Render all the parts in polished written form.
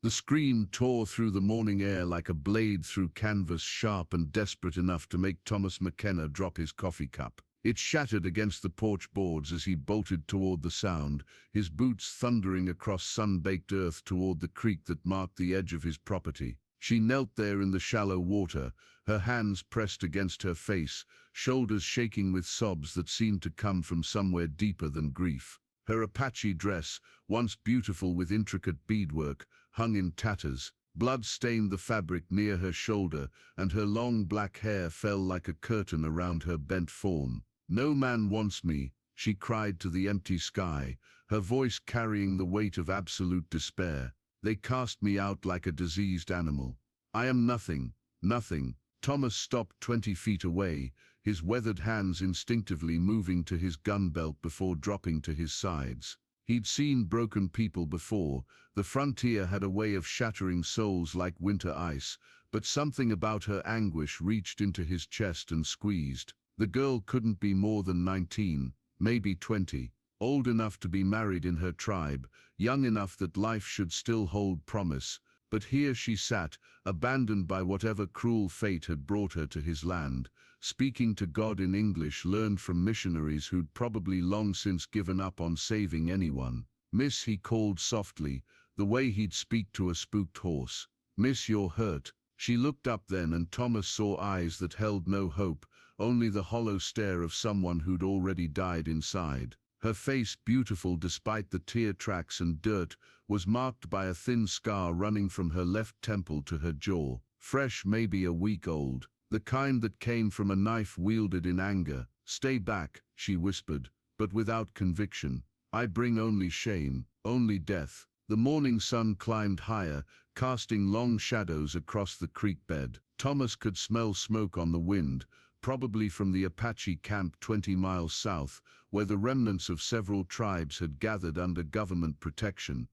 The scream tore through the morning air like a blade through canvas, sharp and desperate enough to make Thomas McKenna drop his coffee cup. It shattered against the porch boards as he bolted toward the sound, his boots thundering across sun-baked earth toward the creek that marked the edge of his property. She knelt there in the shallow water, her hands pressed against her face, shoulders shaking with sobs that seemed to come from somewhere deeper than grief. Her Apache dress, once beautiful with intricate beadwork, hung in tatters. Blood stained the fabric near her shoulder, and her long black hair fell like a curtain around her bent form. "No man wants me," she cried to the empty sky, her voice carrying the weight of absolute despair. "They cast me out like a diseased animal. I am nothing, nothing." Thomas stopped 20 feet away, his weathered hands instinctively moving to his gun belt before dropping to his sides. He'd seen broken people before. The frontier had a way of shattering souls like winter ice, but something about her anguish reached into his chest and squeezed. The girl couldn't be more than 19, maybe 20, old enough to be married in her tribe, young enough that life should still hold promise. But here she sat, abandoned by whatever cruel fate had brought her to his land, speaking to God in English learned from missionaries who'd probably long since given up on saving anyone. "Miss," he called softly, the way he'd speak to a spooked horse. "Miss, you're hurt." She looked up then, and Thomas saw eyes that held no hope, only the hollow stare of someone who'd already died inside. Her face, beautiful despite the tear tracks and dirt, was marked by a thin scar running from her left temple to her jaw, fresh, maybe a week old, the kind that came from a knife wielded in anger. "Stay back," she whispered, but without conviction. "I bring only shame, only death." The morning sun climbed higher, casting long shadows across the creek bed. Thomas could smell smoke on the wind, probably from the Apache camp 20 miles south, where the remnants of several tribes had gathered under government protection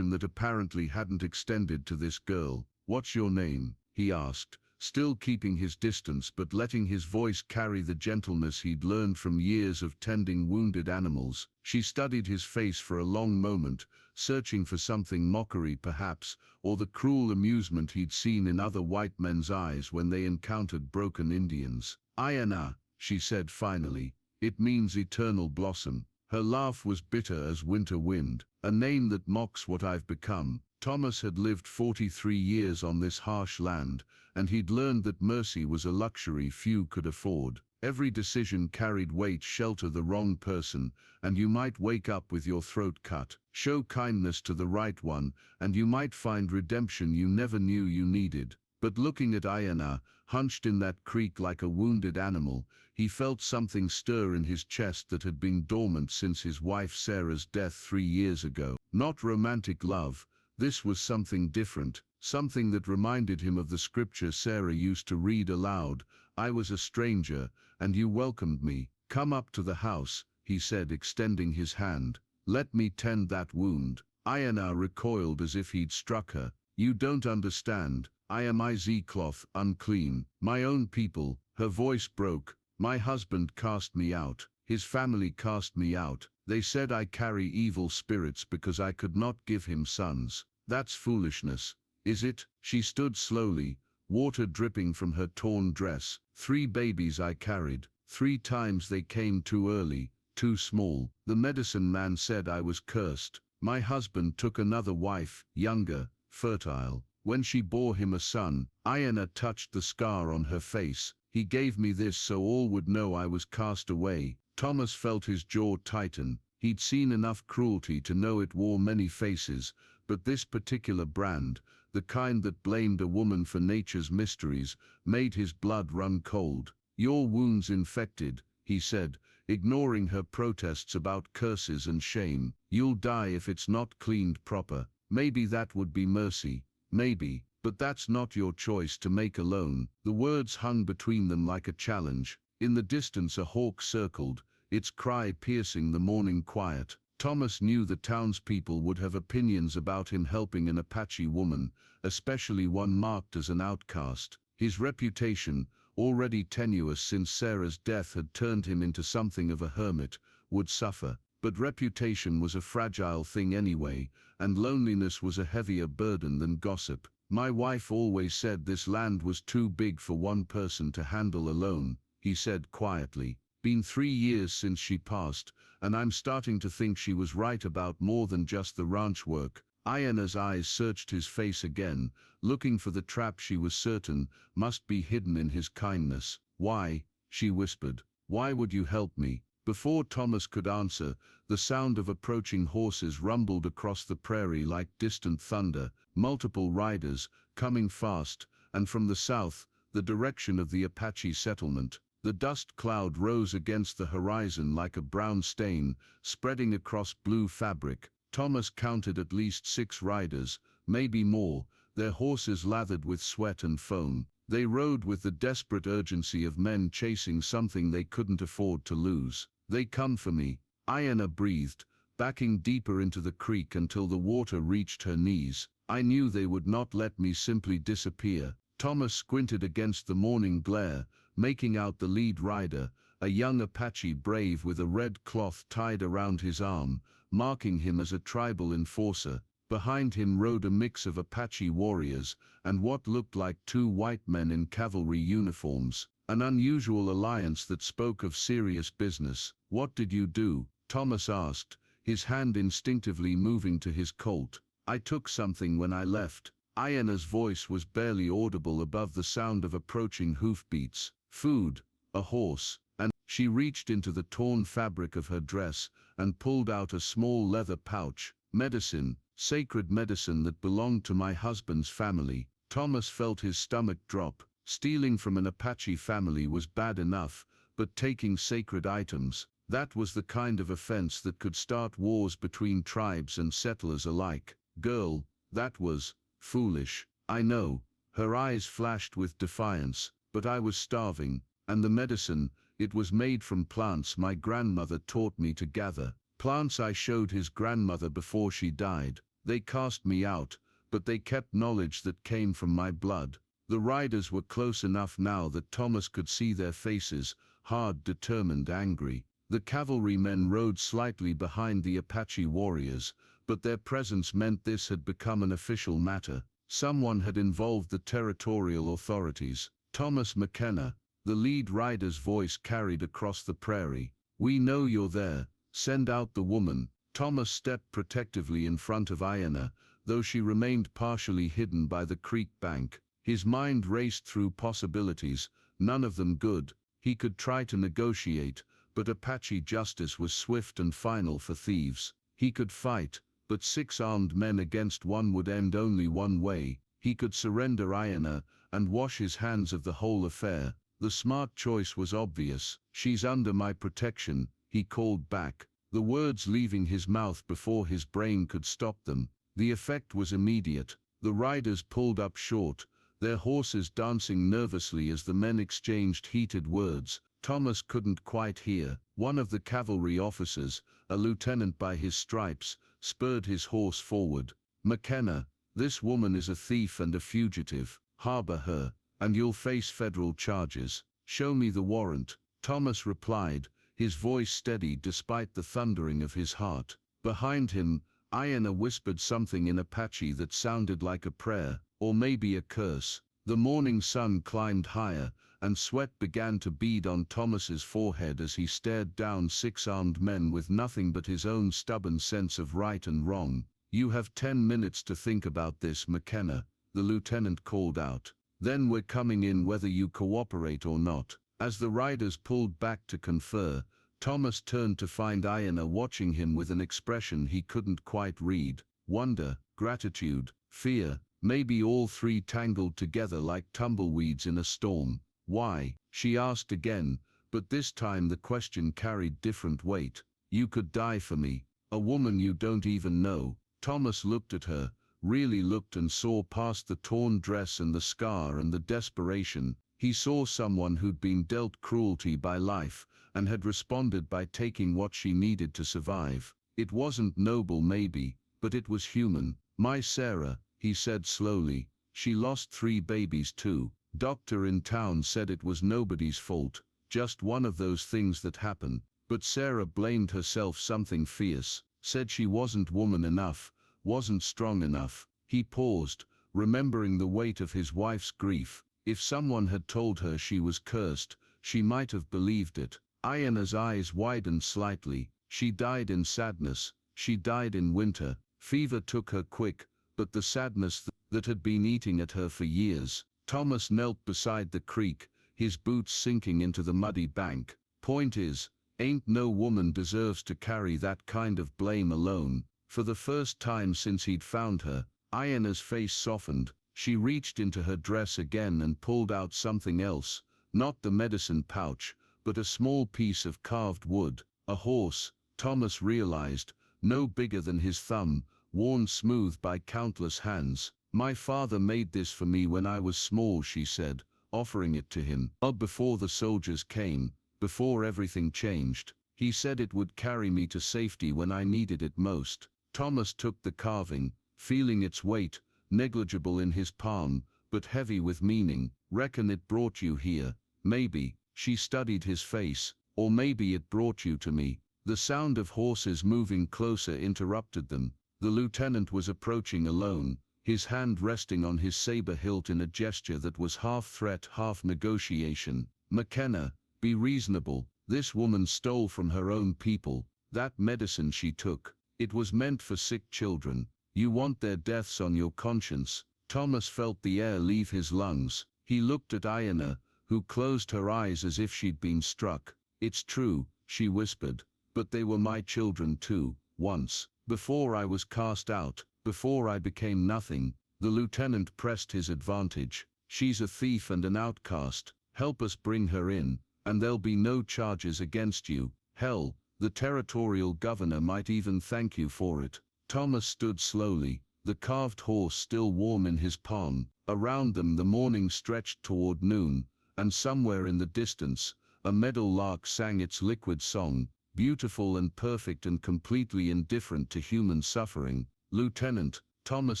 that apparently hadn't extended to this girl. "What's your name?" he asked, still keeping his distance but letting his voice carry the gentleness he'd learned from years of tending wounded animals. She studied his face for a long moment, searching for something, mockery perhaps, or the cruel amusement he'd seen in other white men's eyes when they encountered broken Indians. "Ayana," she said finally. "It means eternal blossom." Her laugh was bitter as winter wind. "A name that mocks what I've become." Thomas had lived 43 years on this harsh land, and he'd learned that mercy was a luxury few could afford. Every decision carried weight. Shelter the wrong person, and you might wake up with your throat cut. Show kindness to the right one, and you might find redemption you never knew you needed. But looking at Ayana, hunched in that creek like a wounded animal, he felt something stir in his chest that had been dormant since his wife Sarah's death 3 years ago. Not romantic love. This was something different, something that reminded him of the scripture Sarah used to read aloud. "I was a stranger, and you welcomed me. Come up to the house," he said, extending his hand. "Let me tend that wound." Ayana recoiled as if he'd struck her. "You don't understand. I am cloth, unclean. My own people." Her voice broke. "My husband cast me out. His family cast me out. They said I carry evil spirits because I could not give him sons. That's foolishness, is it?" She stood slowly, water dripping from her torn dress. "3 babies I carried. 3 times they came too early, too small. The medicine man said I was cursed. My husband took another wife, younger, fertile. When she bore him a son," Ayana touched the scar on her face, "he gave me this so all would know I was cast away." Thomas felt his jaw tighten. He'd seen enough cruelty to know it wore many faces, but this particular brand, the kind that blamed a woman for nature's mysteries, made his blood run cold. "Your wound's infected," he said, ignoring her protests about curses and shame. "You'll die if it's not cleaned proper." Maybe that would be mercy. Maybe. But that's not your choice to make alone. The words hung between them like a challenge. In the distance a hawk circled, its cry piercing the morning quiet. Thomas knew the townspeople would have opinions about him helping an Apache woman, especially one marked as an outcast. His reputation, already tenuous since Sarah's death had turned him into something of a hermit, would suffer. But reputation was a fragile thing anyway, and loneliness was a heavier burden than gossip. My wife always said this land was too big for one person to handle alone, he said quietly. Been 3 years since she passed, and I'm starting to think she was right about more than just the ranch work. Iana's eyes searched his face again, looking for the trap she was certain must be hidden in his kindness. Why? She whispered. Why would you help me? Before Thomas could answer, the sound of approaching horses rumbled across the prairie like distant thunder, multiple riders, coming fast, and from the south, the direction of the Apache settlement. The dust cloud rose against the horizon like a brown stain, spreading across blue fabric. Thomas counted at least 6 riders, maybe more, their horses lathered with sweat and foam. They rode with the desperate urgency of men chasing something they couldn't afford to lose. They come for me, Iana breathed, backing deeper into the creek until the water reached her knees. I knew they would not let me simply disappear. Thomas squinted against the morning glare, making out the lead rider, a young Apache brave with a red cloth tied around his arm, marking him as a tribal enforcer. Behind him rode a mix of Apache warriors and what looked like 2 white men in cavalry uniforms, an unusual alliance that spoke of serious business. What did you do? Thomas asked, his hand instinctively moving to his Colt. I took something when I left. Iana's voice was barely audible above the sound of approaching hoofbeats. Food, a horse, and she reached into the torn fabric of her dress and pulled out a small leather pouch. Medicine, sacred medicine that belonged to my husband's family. Thomas felt his stomach drop. Stealing from an Apache family was bad enough, but taking sacred items, that was the kind of offense that could start wars between tribes and settlers alike. Girl, that was foolish. I know. Her eyes flashed with defiance. But I was starving, and the medicine, it was made from plants my grandmother taught me to gather. Plants I showed his grandmother before she died. They cast me out, but they kept knowledge that came from my blood. The riders were close enough now that Thomas could see their faces, hard, determined, angry. The cavalrymen rode slightly behind the Apache warriors, but their presence meant this had become an official matter. Someone had involved the territorial authorities. Thomas McKenna, the lead rider's voice carried across the prairie. We know you're there. Send out the woman. Thomas stepped protectively in front of Iana, though she remained partially hidden by the creek bank. His mind raced through possibilities, none of them good. He could try to negotiate, but Apache justice was swift and final for thieves. He could fight, but 6 armed men against one would end only one way. He could surrender Iana and wash his hands of the whole affair. The smart choice was obvious. She's under my protection, he called back, the words leaving his mouth before his brain could stop them. The effect was immediate. The riders pulled up short, their horses dancing nervously as the men exchanged heated words. Thomas couldn't quite hear. One of the cavalry officers, a lieutenant by his stripes, spurred his horse forward. McKenna, this woman is a thief and a fugitive. Harbor her, and you'll face federal charges. Show me the warrant. Thomas replied, his voice steady despite the thundering of his heart. Behind him, Iana whispered something in Apache that sounded like a prayer, or maybe a curse. The morning sun climbed higher, and sweat began to bead on Thomas's forehead as he stared down 6 armed men with nothing but his own stubborn sense of right and wrong. You have 10 minutes to think about this, McKenna, the lieutenant called out. Then we're coming in whether you cooperate or not. As the riders pulled back to confer, Thomas turned to find Iana watching him with an expression he couldn't quite read. Wonder, gratitude, fear, maybe all 3 tangled together like tumbleweeds in a storm. Why? She asked again, but this time the question carried different weight. You could die for me, a woman you don't even know. Thomas looked at her, really looked, and saw past the torn dress and the scar and the desperation. He saw someone who'd been dealt cruelty by life and had responded by taking what she needed to survive. It wasn't noble maybe, but it was human. My Sarah, he said slowly, she lost 3 babies too. Doctor in town said it was nobody's fault, just one of those things that happen. But Sarah blamed herself something fierce, said she wasn't woman enough, wasn't strong enough. He paused, remembering the weight of his wife's grief. If someone had told her she was cursed, she might have believed it. Ayana's eyes widened slightly. She died in sadness. She died in winter. Fever took her quick, but the sadness that had been eating at her for years. Thomas knelt beside the creek, his boots sinking into the muddy bank. Point is, ain't no woman deserves to carry that kind of blame alone. For the first time since he'd found her, Ayana's face softened. She reached into her dress again and pulled out something else, not the medicine pouch, but a small piece of carved wood. A horse, Thomas realized, no bigger than his thumb, worn smooth by countless hands. My father made this for me when I was small, she said, offering it to him. Before the soldiers came, before everything changed, he said it would carry me to safety when I needed it most. Thomas took the carving, feeling its weight, negligible in his palm, but heavy with meaning. Reckon it brought you here. Maybe, she studied his face, or maybe it brought you to me. The sound of horses moving closer interrupted them. The lieutenant was approaching alone, his hand resting on his saber hilt in a gesture that was half threat, half negotiation. McKenna, be reasonable. This woman stole from her own people. That medicine she took, it was meant for sick children. You want their deaths on your conscience. Thomas felt the air leave his lungs. He looked at Ayana, who closed her eyes as if she'd been struck. It's true, she whispered, but they were my children too, once. Before I was cast out, before I became nothing. The lieutenant pressed his advantage. She's a thief and an outcast. Help us bring her in, and there'll be no charges against you. Hell, the territorial governor might even thank you for it. Thomas stood slowly, the carved horse still warm in his palm. Around them the morning stretched toward noon, and somewhere in the distance, a meadowlark sang its liquid song, beautiful and perfect and completely indifferent to human suffering. Lieutenant, Thomas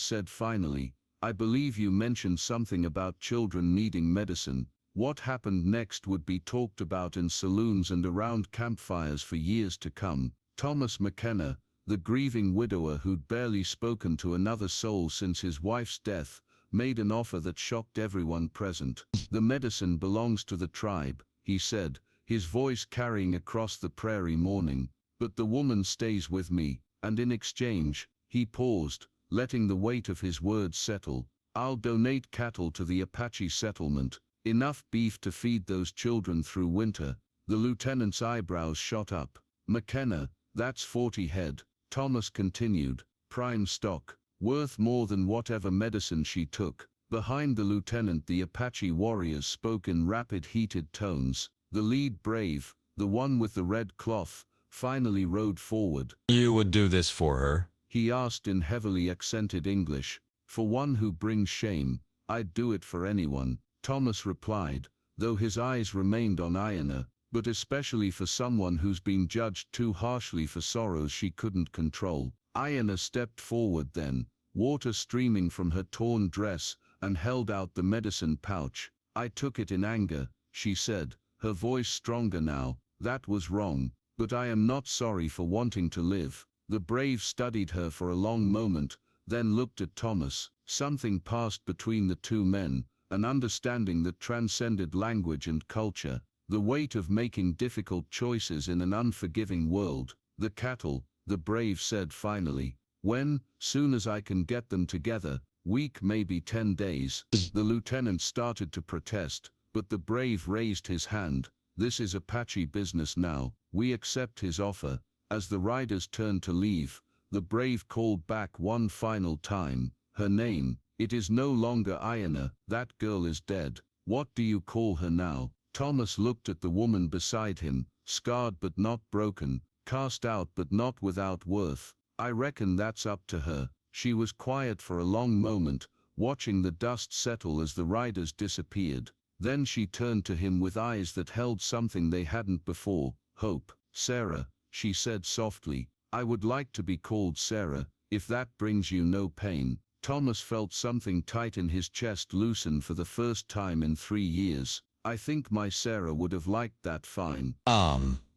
said finally, I believe you mentioned something about children needing medicine. What happened next would be talked about in saloons and around campfires for years to come. Thomas McKenna, the grieving widower who'd barely spoken to another soul since his wife's death, made an offer that shocked everyone present. The medicine belongs to the tribe, he said, his voice carrying across the prairie morning. But the woman stays with me, and in exchange, he paused, letting the weight of his words settle. I'll donate cattle to the Apache settlement, enough beef to feed those children through winter. The lieutenant's eyebrows shot up. McKenna, that's 40 head. Thomas continued, prime stock, worth more than whatever medicine she took. Behind the lieutenant the Apache warriors spoke in rapid heated tones. The lead brave, the one with the red cloth, finally rode forward. You would do this for her? He asked in heavily accented English. For one who brings shame, I'd do it for anyone, Thomas replied, though his eyes remained on Ayana, but especially for someone who's been judged too harshly for sorrows she couldn't control. Ayana stepped forward then, water streaming from her torn dress, and held out the medicine pouch. I took it in anger, she said, her voice stronger now. That was wrong, but I am not sorry for wanting to live. The brave studied her for a long moment, then looked at Thomas. Something passed between the two men, an understanding that transcended language and culture. The weight of making difficult choices in an unforgiving world. The cattle, the brave said finally. When? Soon as I can get them together. Week, maybe 10 days. The lieutenant started to protest, but the brave raised his hand. This is Apache business now. We accept his offer. As the riders turned to leave, the brave called back one final time. Her name. It is no longer Ayana. That girl is dead. What do you call her now? Thomas looked at the woman beside him, scarred but not broken, cast out but not without worth. I reckon that's up to her. She was quiet for a long moment, watching the dust settle as the riders disappeared. Then she turned to him with eyes that held something they hadn't before. Hope. Sarah, she said softly. I would like to be called Sarah, if that brings you no pain. Thomas felt something tight in his chest loosen for the first time in 3 years. I think my Sarah would have liked that fine.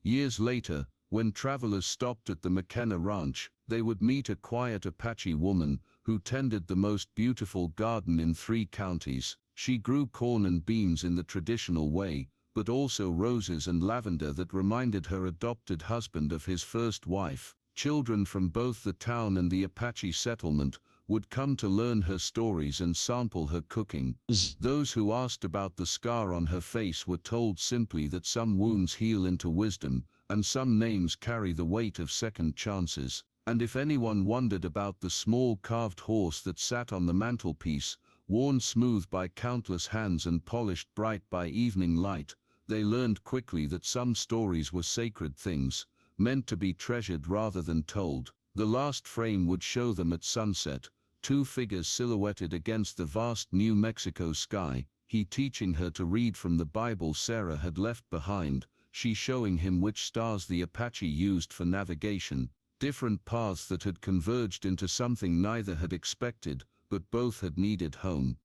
Years later, when travelers stopped at the McKenna Ranch, they would meet a quiet Apache woman who tended the most beautiful garden in 3 counties. She grew corn and beans in the traditional way, but also roses and lavender that reminded her adopted husband of his first wife. Children from both the town and the Apache settlement would come to learn her stories and sample her cooking. Those who asked about the scar on her face were told simply that some wounds heal into wisdom, and some names carry the weight of second chances. And if anyone wondered about the small carved horse that sat on the mantelpiece, worn smooth by countless hands and polished bright by evening light, they learned quickly that some stories were sacred things, meant to be treasured rather than told. The last frame would show them at sunset, 2 figures silhouetted against the vast New Mexico sky, he teaching her to read from the Bible Sarah had left behind, she showing him which stars the Apache used for navigation, different paths that had converged into something neither had expected, but both had needed: home.